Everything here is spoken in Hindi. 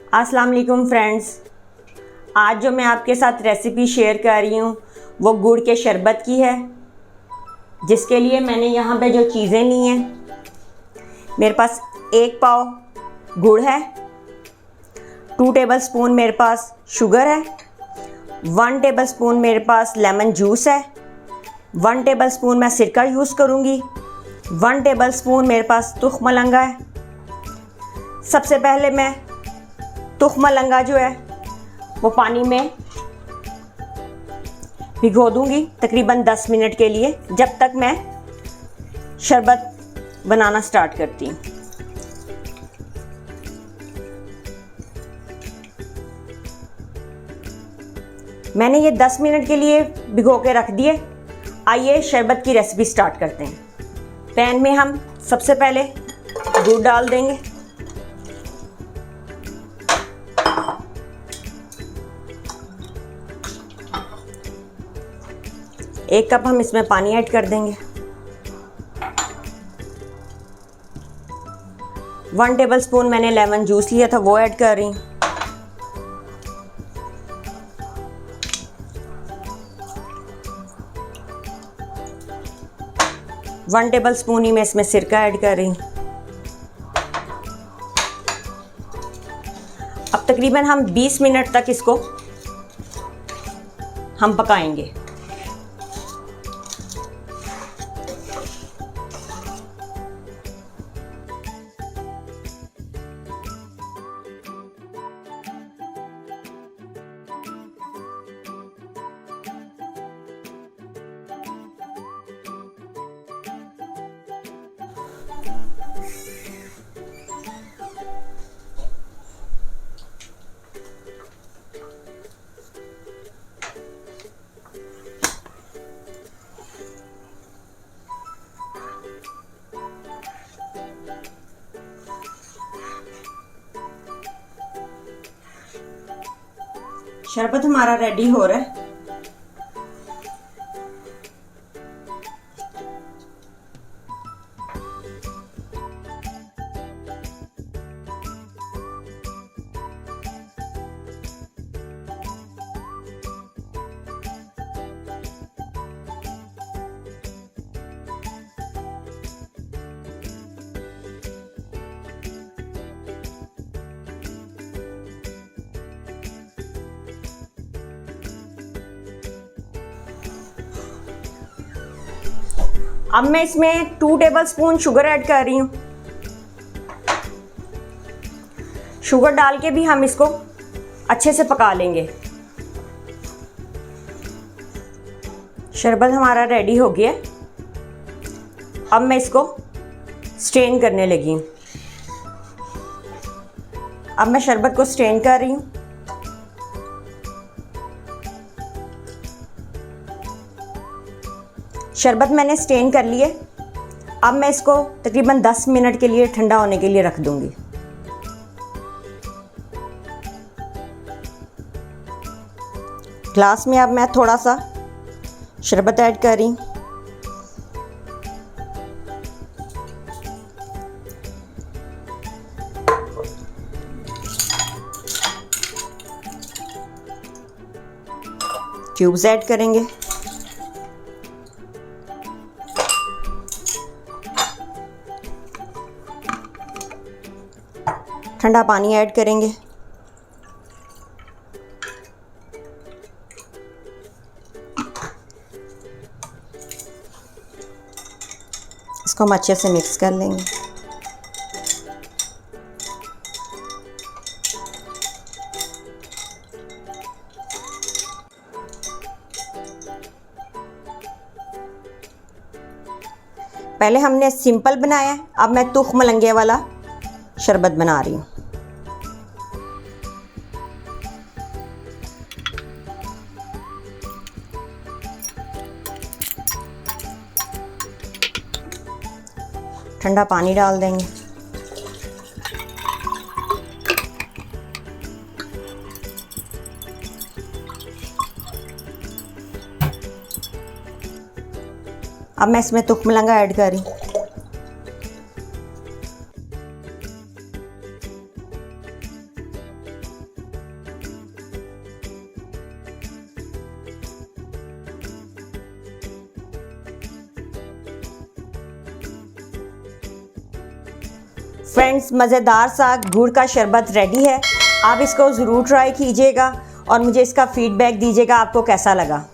अस्सलाम वालेकुम फ्रेंड्स। आज जो मैं आपके साथ रेसिपी शेयर कर रही हूँ वो गुड़ के शरबत की है, जिसके लिए मैंने यहाँ पे जो चीज़ें ली हैं, मेरे पास 1 पाव गुड़ है, 2 टेबलस्पून मेरे पास शुगर है, 1 टेबलस्पून मेरे पास लेमन जूस है, 1 टेबलस्पून मैं सिरका यूज़ करूँगी, 1 टेबलस्पून मेरे पास तुख मलंगा है। सबसे पहले मैं तुख मलंगा जो है वो पानी में भिगो दूंगी तकरीबन 10 मिनट के लिए, जब तक मैं शरबत बनाना स्टार्ट करती हूँ। मैंने ये 10 मिनट के लिए भिगो के रख दिए। आइए शरबत की रेसिपी स्टार्ट करते हैं। पैन में हम सबसे पहले दूध डाल देंगे। एक कप हम इसमें पानी ऐड कर देंगे। 1 टेबलस्पून मैंने लेमन जूस लिया था, वो ऐड कर रही हूँ। वन टेबलस्पून ही मैं इसमें सिरका ऐड कर रही हूँ। अब तकरीबन हम 20 मिनट तक इसको हम पकाएंगे। शरबत हमारा रेडी हो रहा है। अब मैं इसमें 2 टेबलस्पून शुगर ऐड कर रही हूँ। शुगर डाल के भी हम इसको अच्छे से पका लेंगे। शरबत हमारा रेडी हो गया। अब मैं इसको स्ट्रेन करने लगी हूँ। अब मैं शरबत को स्ट्रेन कर रही हूँ। शरबत मैंने स्ट्रेन कर लिए। अब मैं इसको तकरीबन 10 मिनट के लिए ठंडा होने के लिए रख दूंगी। ग्लास में अब मैं थोड़ा सा शरबत ऐड कर रही हूँ। क्यूब्स ऐड करेंगे। ठंडा पानी ऐड करेंगे। इसको हम अच्छे से मिक्स कर लेंगे। पहले हमने सिंपल बनाया, अब मैं तुख मलंगे वाला शरबत बना रही हूँ। ठंडा पानी डाल देंगे। अब मैं इसमें तुख मलंगा ऐड कर रही हूँ। फ्रेंड्स, मज़ेदार सा गुड़ का शरबत रेडी है। आप इसको ज़रूर ट्राई कीजिएगा और मुझे इसका फ़ीडबैक दीजिएगा आपको कैसा लगा।